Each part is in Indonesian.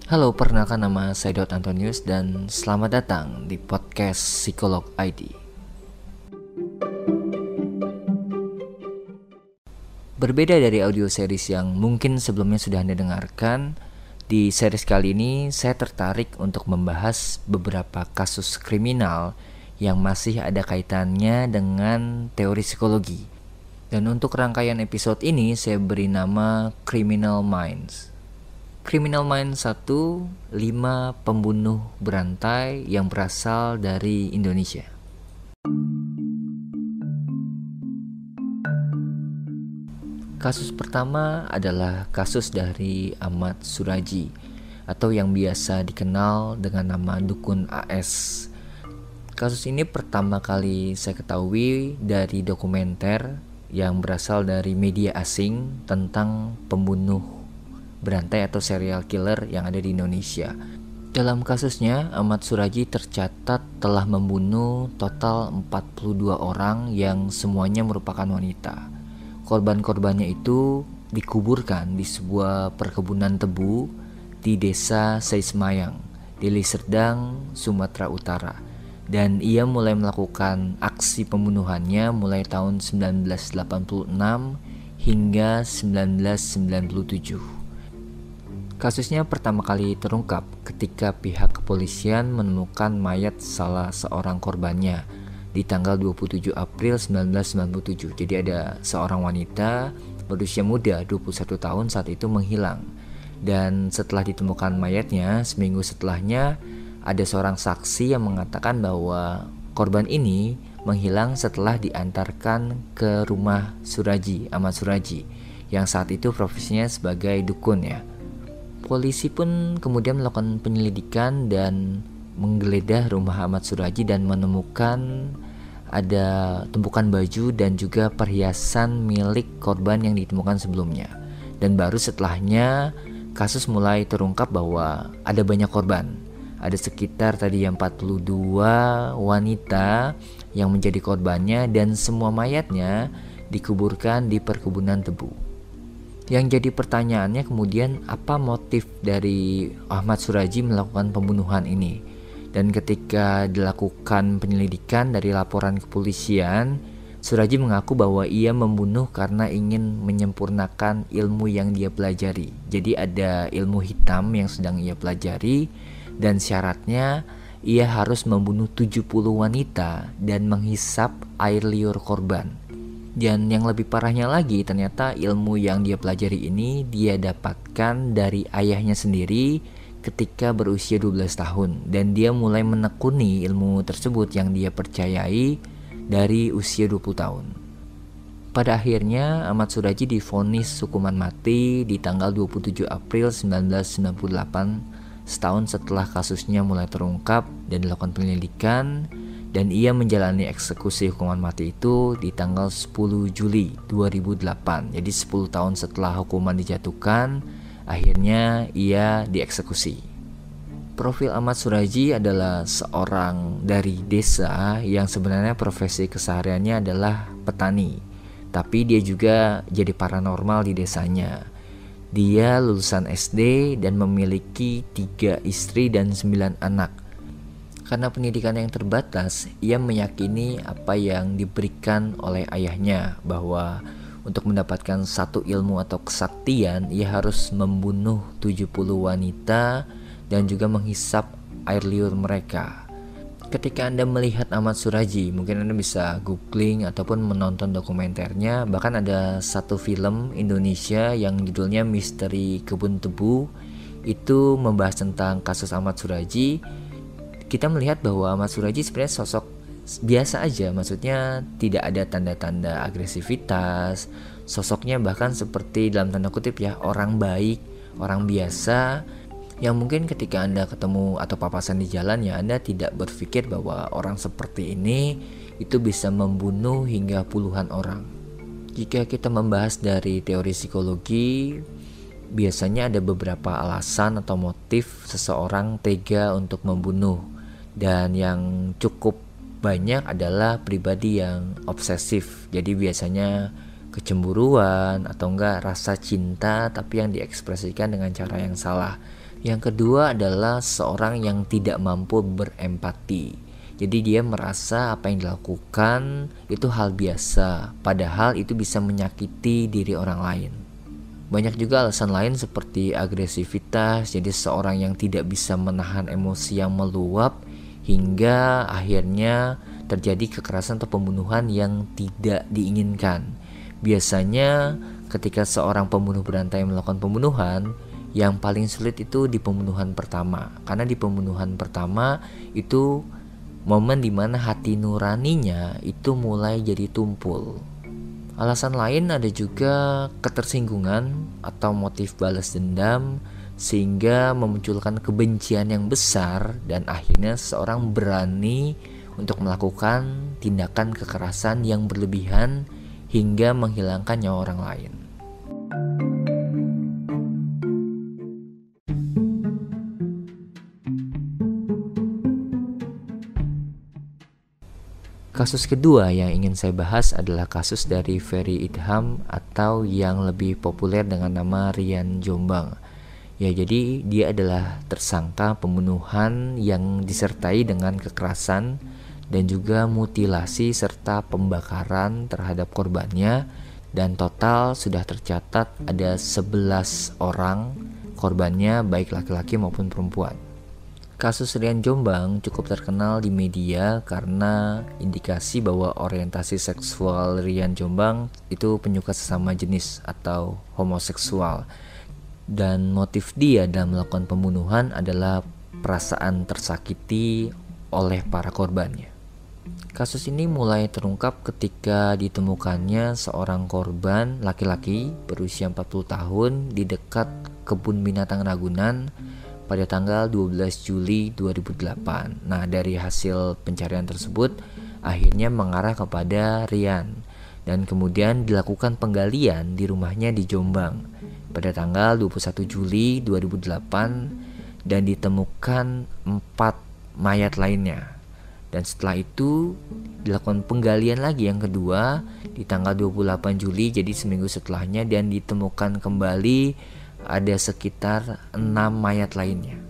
Halo, perkenalkan nama saya Daud Antonius dan selamat datang di podcast Psikolog ID. Berbeda dari audio series yang mungkin sebelumnya sudah Anda dengarkan, di series kali ini saya tertarik untuk membahas beberapa kasus kriminal yang masih ada kaitannya dengan teori psikologi. Dan untuk rangkaian episode ini saya beri nama Criminal Minds. Criminal Minds 1, 5 pembunuh berantai yang berasal dari Indonesia. Kasus pertama adalah kasus dari Ahmad Suraji atau yang biasa dikenal dengan nama Dukun AS. Kasus ini pertama kali saya ketahui dari dokumenter yang berasal dari media asing tentang pembunuh berantai atau serial killer yang ada di Indonesia. Dalam kasusnya, Ahmad Suraji tercatat telah membunuh total 42 orang yang semuanya merupakan wanita. Korban-korbannya itu dikuburkan di sebuah perkebunan tebu di desa Seismayang, Deli Serdang, Sumatera Utara. Dan ia mulai melakukan aksi pembunuhannya mulai tahun 1986 hingga 1997. Kasusnya pertama kali terungkap ketika pihak kepolisian menemukan mayat salah seorang korbannya di tanggal 27 April 1997. Jadi ada seorang wanita berusia muda 21 tahun saat itu menghilang. Dan setelah ditemukan mayatnya, seminggu setelahnya ada seorang saksi yang mengatakan bahwa korban ini menghilang setelah diantarkan ke rumah Suraji, Ahmad Suraji, yang saat itu profesinya sebagai dukun ya. Polisi pun kemudian melakukan penyelidikan dan menggeledah rumah Ahmad Suraji dan menemukan ada tumpukan baju dan juga perhiasan milik korban yang ditemukan sebelumnya. Dan baru setelahnya kasus mulai terungkap bahwa ada banyak korban. Ada sekitar tadi 42 wanita yang menjadi korbannya dan semua mayatnya dikuburkan di perkebunan tebu. Yang jadi pertanyaannya kemudian apa motif dari Ahmad Suraji melakukan pembunuhan ini? Dan ketika dilakukan penyelidikan dari laporan kepolisian, Suraji mengaku bahwa ia membunuh karena ingin menyempurnakan ilmu yang dia pelajari. Jadi ada ilmu hitam yang sedang ia pelajari dan syaratnya ia harus membunuh 70 wanita dan menghisap air liur korban. Dan yang lebih parahnya lagi, ternyata ilmu yang dia pelajari ini dia dapatkan dari ayahnya sendiri ketika berusia 12 tahun. Dan dia mulai menekuni ilmu tersebut yang dia percayai dari usia 20 tahun. Pada akhirnya Ahmad Suraji divonis hukuman mati di tanggal 27 April 1998, setahun setelah kasusnya mulai terungkap dan dilakukan penyelidikan, dan ia menjalani eksekusi hukuman mati itu di tanggal 10 Juli 2008. Jadi 10 tahun setelah hukuman dijatuhkan, akhirnya ia dieksekusi. Profil Ahmad Suraji adalah seorang dari desa yang sebenarnya profesi kesehariannya adalah petani, tapi dia juga jadi paranormal di desanya. Dia lulusan SD dan memiliki 3 istri dan 9 anak. Karena pendidikan yang terbatas, ia meyakini apa yang diberikan oleh ayahnya, bahwa untuk mendapatkan satu ilmu atau kesaktian, ia harus membunuh 70 wanita dan juga menghisap air liur mereka. Ketika Anda melihat Ahmad Suraji, mungkin Anda bisa googling ataupun menonton dokumenternya. Bahkan ada satu film Indonesia yang judulnya Misteri Kebun Tebu. Itu membahas tentang kasus Ahmad Suraji. Kita melihat bahwa Ahmad Suraji sebenarnya sosok biasa aja. Maksudnya tidak ada tanda-tanda agresivitas. Sosoknya bahkan seperti dalam tanda kutip ya, orang baik, orang biasa, yang mungkin ketika Anda ketemu atau papasan di jalan ya Anda tidak berpikir bahwa orang seperti ini itu bisa membunuh hingga puluhan orang. Jika kita membahas dari teori psikologi, biasanya ada beberapa alasan atau motif seseorang tega untuk membunuh. Dan yang cukup banyak adalah pribadi yang obsesif. Jadi biasanya kecemburuan atau enggak rasa cinta tapi yang diekspresikan dengan cara yang salah. Yang kedua adalah seorang yang tidak mampu berempati. Jadi dia merasa apa yang dilakukan itu hal biasa, padahal itu bisa menyakiti diri orang lain. Banyak juga alasan lain seperti agresivitas, jadi seorang yang tidak bisa menahan emosi yang meluap hingga akhirnya terjadi kekerasan atau pembunuhan yang tidak diinginkan. Biasanya ketika seorang pembunuh berantai melakukan pembunuhan, yang paling sulit itu di pembunuhan pertama. Karena di pembunuhan pertama itu momen dimana hati nuraninya itu mulai jadi tumpul. Alasan lain ada juga ketersinggungan atau motif balas dendam, sehingga memunculkan kebencian yang besar dan akhirnya seseorang berani untuk melakukan tindakan kekerasan yang berlebihan hingga menghilangkan nyawa orang lain. Kasus kedua yang ingin saya bahas adalah kasus dari Ferry Idham atau yang lebih populer dengan nama Rian Jombang. Ya, jadi dia adalah tersangka pembunuhan yang disertai dengan kekerasan dan juga mutilasi serta pembakaran terhadap korbannya, dan total sudah tercatat ada 11 orang korbannya, baik laki-laki maupun perempuan. Kasus Rian Jombang cukup terkenal di media karena indikasi bahwa orientasi seksual Rian Jombang itu penyuka sesama jenis atau homoseksual. Dan motif dia dalam melakukan pembunuhan adalah perasaan tersakiti oleh para korbannya. Kasus ini mulai terungkap ketika ditemukannya seorang korban laki-laki berusia 40 tahun di dekat kebun binatang Ragunan pada tanggal 12 Juli 2008. Nah, dari hasil pencarian tersebut akhirnya mengarah kepada Rian dan kemudian dilakukan penggalian di rumahnya di Jombang pada tanggal 21 Juli 2008 dan ditemukan 4 mayat lainnya. Dan setelah itu dilakukan penggalian lagi yang kedua di tanggal 28 Juli, jadi seminggu setelahnya, dan ditemukan kembali ada sekitar 6 mayat lainnya.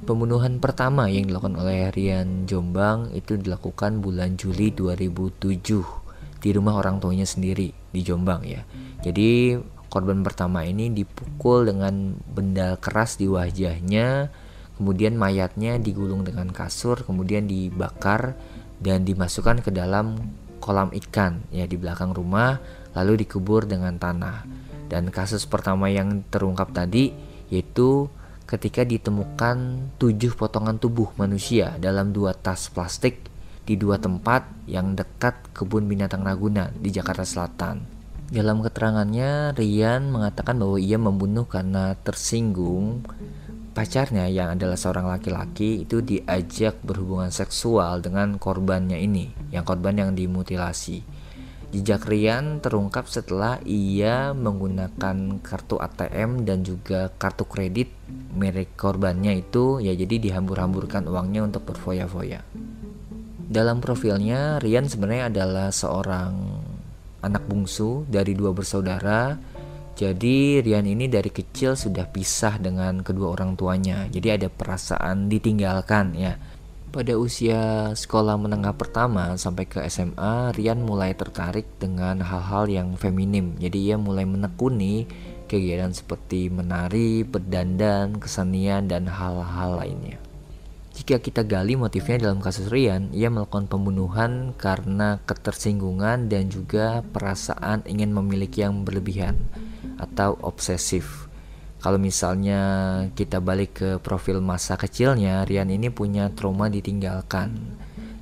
Pembunuhan pertama yang dilakukan oleh Rian Jombang itu dilakukan bulan Juli 2007 di rumah orang tuanya sendiri di Jombang ya. Jadi korban pertama ini dipukul dengan benda keras di wajahnya, kemudian mayatnya digulung dengan kasur, kemudian dibakar dan dimasukkan ke dalam kolam ikan ya di belakang rumah, lalu dikubur dengan tanah. Dan kasus pertama yang terungkap tadi yaitu ketika ditemukan 7 potongan tubuh manusia dalam 2 tas plastik di 2 tempat yang dekat kebun binatang Ragunan di Jakarta Selatan. Dalam keterangannya, Rian mengatakan bahwa ia membunuh karena tersinggung pacarnya yang adalah seorang laki-laki itu diajak berhubungan seksual dengan korbannya ini, yang korban yang dimutilasi. Jejak Rian terungkap setelah ia menggunakan kartu ATM dan juga kartu kredit merek korbannya itu ya, jadi dihambur-hamburkan uangnya untuk berfoya-foya. Dalam profilnya, Rian sebenarnya adalah seorang anak bungsu dari 2 bersaudara. Jadi Rian ini dari kecil sudah pisah dengan kedua orang tuanya. Jadi ada perasaan ditinggalkan ya. Pada usia sekolah menengah pertama sampai ke SMA, Rian mulai tertarik dengan hal-hal yang feminim. Jadi ia mulai menekuni kegiatan seperti menari, berdandan, kesenian, dan hal-hal lainnya. Jika kita gali motifnya dalam kasus Rian, ia melakukan pembunuhan karena ketersinggungan dan juga perasaan ingin memiliki yang berlebihan atau obsesif. Kalau misalnya kita balik ke profil masa kecilnya, Rian ini punya trauma ditinggalkan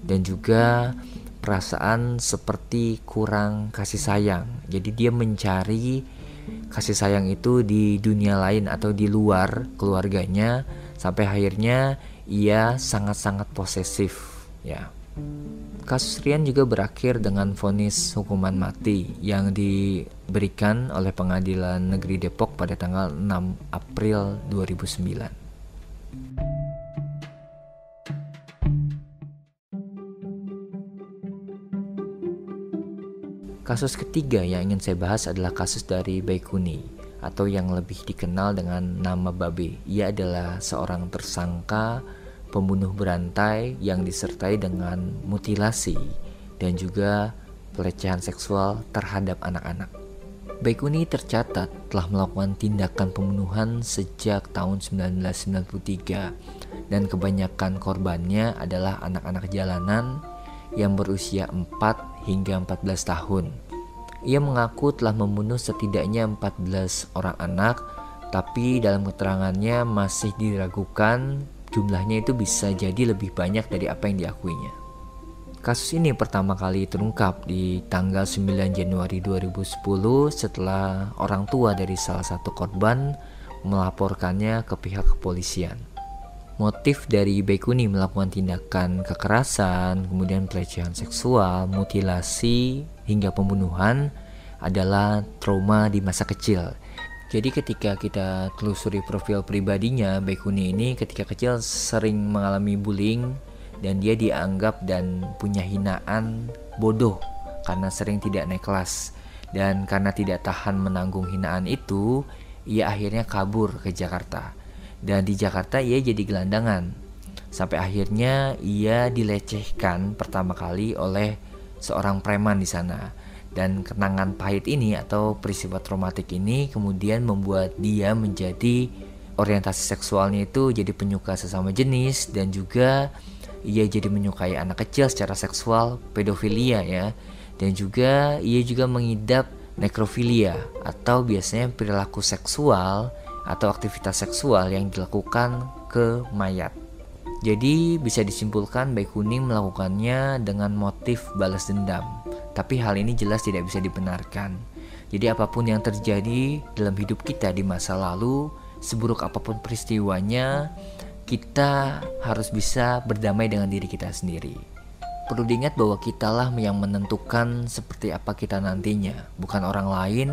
dan juga perasaan seperti kurang kasih sayang. Jadi dia mencari kasih sayang itu di dunia lain atau di luar keluarganya, sampai akhirnya ia sangat-sangat posesif ya. Kasus Rian juga berakhir dengan vonis hukuman mati yang diberikan oleh Pengadilan Negeri Depok pada tanggal 6 April 2009. Kasus ketiga yang ingin saya bahas adalah kasus dari Baikuni atau yang lebih dikenal dengan nama Babe. Ia adalah seorang tersangka pembunuh berantai yang disertai dengan mutilasi dan juga pelecehan seksual terhadap anak-anak. Baikuni tercatat telah melakukan tindakan pembunuhan sejak tahun 1993 dan kebanyakan korbannya adalah anak-anak jalanan yang berusia 4 hingga 14 tahun. Ia mengaku telah membunuh setidaknya 14 orang anak, tapi dalam keterangannya masih diragukan jumlahnya itu bisa jadi lebih banyak dari apa yang diakuinya. Kasus ini pertama kali terungkap di tanggal 9 Januari 2010 setelah orang tua dari salah satu korban melaporkannya ke pihak kepolisian. Motif dari Baikuni melakukan tindakan kekerasan, kemudian pelecehan seksual, mutilasi, hingga pembunuhan adalah trauma di masa kecil. Jadi ketika kita telusuri profil pribadinya, Baikuni ini ketika kecil sering mengalami bullying dan dia dianggap dan punya hinaan bodoh karena sering tidak naik kelas. Dan karena tidak tahan menanggung hinaan itu, ia akhirnya kabur ke Jakarta. Dan di Jakarta ia jadi gelandangan. Sampai akhirnya ia dilecehkan pertama kali oleh seorang preman di sana. Dan kenangan pahit ini atau peristiwa traumatik ini kemudian membuat dia menjadi orientasi seksualnya itu jadi penyuka sesama jenis, dan juga ia jadi menyukai anak kecil secara seksual, pedofilia ya. Dan juga ia juga mengidap nekrofilia atau biasanya perilaku seksual atau aktivitas seksual yang dilakukan ke mayat. Jadi bisa disimpulkan Baikuni melakukannya dengan motif balas dendam. Tapi hal ini jelas tidak bisa dibenarkan. Jadi apapun yang terjadi dalam hidup kita di masa lalu, seburuk apapun peristiwanya, kita harus bisa berdamai dengan diri kita sendiri. Perlu diingat bahwa kitalah yang menentukan seperti apa kita nantinya, bukan orang lain,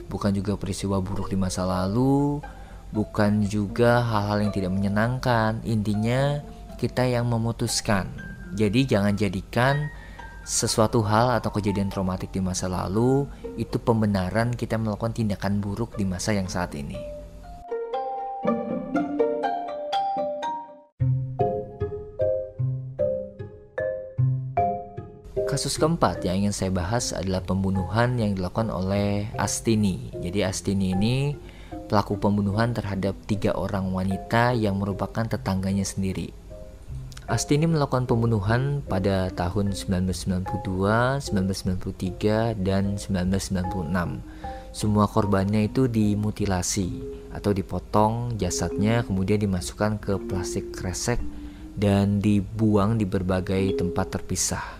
bukan juga peristiwa buruk di masa lalu, bukan juga hal-hal yang tidak menyenangkan. Intinya kita yang memutuskan. Jadi jangan jadikan sesuatu hal atau kejadian traumatik di masa lalu itu pembenaran kita melakukan tindakan buruk di masa yang saat ini. Kasus keempat yang ingin saya bahas adalah pembunuhan yang dilakukan oleh Astini. Jadi Astini ini pelaku pembunuhan terhadap 3 orang wanita yang merupakan tetangganya sendiri. Astini melakukan pembunuhan pada tahun 1992, 1993, dan 1996. Semua korbannya itu dimutilasi atau dipotong jasadnya, kemudian dimasukkan ke plastik kresek dan dibuang di berbagai tempat terpisah.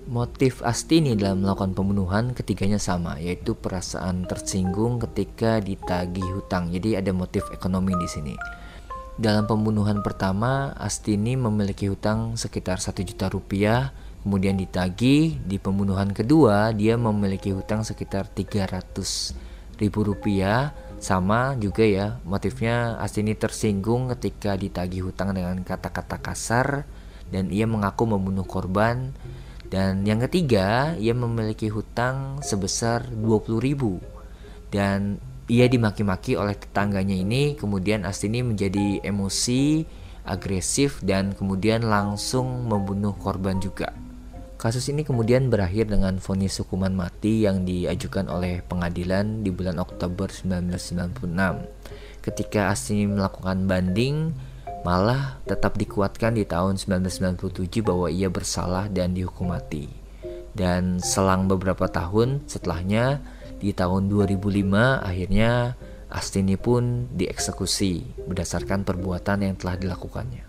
Motif Astini dalam melakukan pembunuhan ketiganya sama, yaitu perasaan tersinggung ketika ditagih hutang. Jadi ada motif ekonomi di sini. Dalam pembunuhan pertama, Astini memiliki hutang sekitar 1 juta rupiah, kemudian ditagih. Di pembunuhan kedua, dia memiliki hutang sekitar 300 ribu rupiah. Sama juga ya, motifnya Astini tersinggung ketika ditagih hutang dengan kata-kata kasar, dan ia mengaku membunuh korban. Dan yang ketiga, ia memiliki hutang sebesar 20 ribu dan ia dimaki-maki oleh tetangganya ini. Kemudian Astini menjadi emosi, agresif, dan kemudian langsung membunuh korban juga. Kasus ini kemudian berakhir dengan vonis hukuman mati yang diajukan oleh pengadilan di bulan Oktober 1996. Ketika Astini melakukan banding, malah tetap dikuatkan di tahun 1997 bahwa ia bersalah dan dihukum mati. Dan selang beberapa tahun setelahnya, di tahun 2005 akhirnya Astini pun dieksekusi berdasarkan perbuatan yang telah dilakukannya.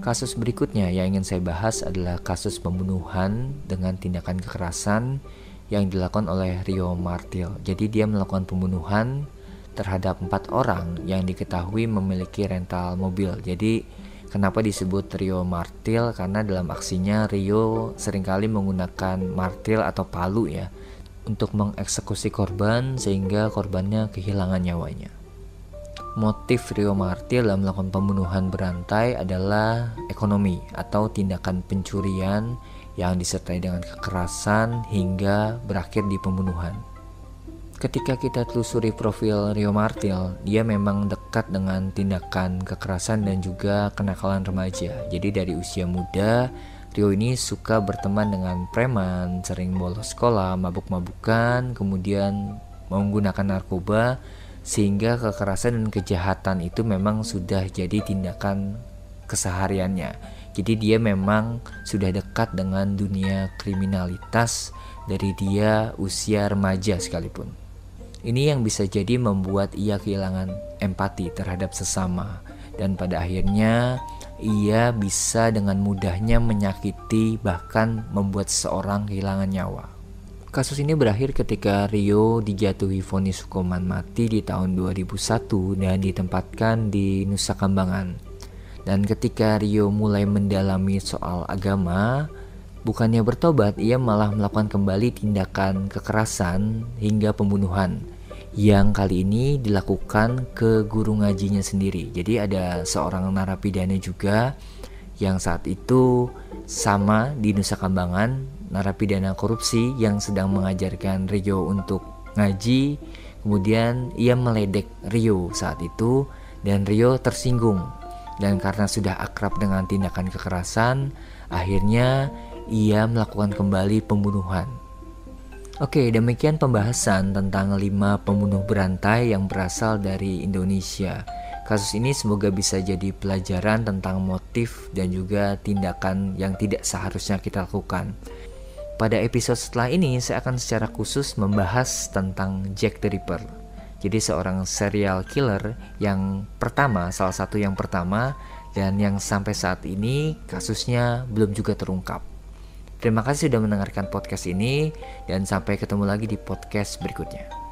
Kasus berikutnya yang ingin saya bahas adalah kasus pembunuhan dengan tindakan kekerasan yang dilakukan oleh Rio Martil. Jadi dia melakukan pembunuhan terhadap 4 orang yang diketahui memiliki rental mobil. Jadi kenapa disebut Rio Martil? Karena dalam aksinya Rio seringkali menggunakan martil atau palu ya untuk mengeksekusi korban sehingga korbannya kehilangan nyawanya. Motif Rio Martil dalam melakukan pembunuhan berantai adalah ekonomi atau tindakan pencurian yang disertai dengan kekerasan hingga berakhir di pembunuhan. Ketika kita telusuri profil Rio Martil, dia memang dekat dengan tindakan kekerasan dan juga kenakalan remaja. Jadi dari usia muda, Rio ini suka berteman dengan preman, sering bolos sekolah, mabuk-mabukan, kemudian menggunakan narkoba, sehingga kekerasan dan kejahatan itu memang sudah jadi tindakan kesehariannya. Jadi dia memang sudah dekat dengan dunia kriminalitas dari dia usia remaja sekalipun. Ini yang bisa jadi membuat ia kehilangan empati terhadap sesama, dan pada akhirnya ia bisa dengan mudahnya menyakiti bahkan membuat seseorang kehilangan nyawa. Kasus ini berakhir ketika Rio dijatuhi vonis hukuman mati di tahun 2001 dan ditempatkan di Nusa Kambangan. Dan ketika Rio mulai mendalami soal agama, bukannya bertobat, ia malah melakukan kembali tindakan kekerasan hingga pembunuhan, yang kali ini dilakukan ke guru ngajinya sendiri. Jadi ada seorang narapidana juga yang saat itu sama di Nusa Kambangan, narapidana korupsi yang sedang mengajarkan Rio untuk ngaji. Kemudian ia meledek Rio saat itu dan Rio tersinggung, dan karena sudah akrab dengan tindakan kekerasan, akhirnya ia melakukan kembali pembunuhan. Oke, demikian pembahasan tentang 5 pembunuh berantai yang berasal dari Indonesia. Kasus ini semoga bisa jadi pelajaran tentang motif dan juga tindakan yang tidak seharusnya kita lakukan. Pada episode setelah ini, saya akan secara khusus membahas tentang Jack the Ripper. Jadi seorang serial killer yang pertama, salah satu yang pertama, dan yang sampai saat ini kasusnya belum juga terungkap. Terima kasih sudah mendengarkan podcast ini, dan sampai ketemu lagi di podcast berikutnya.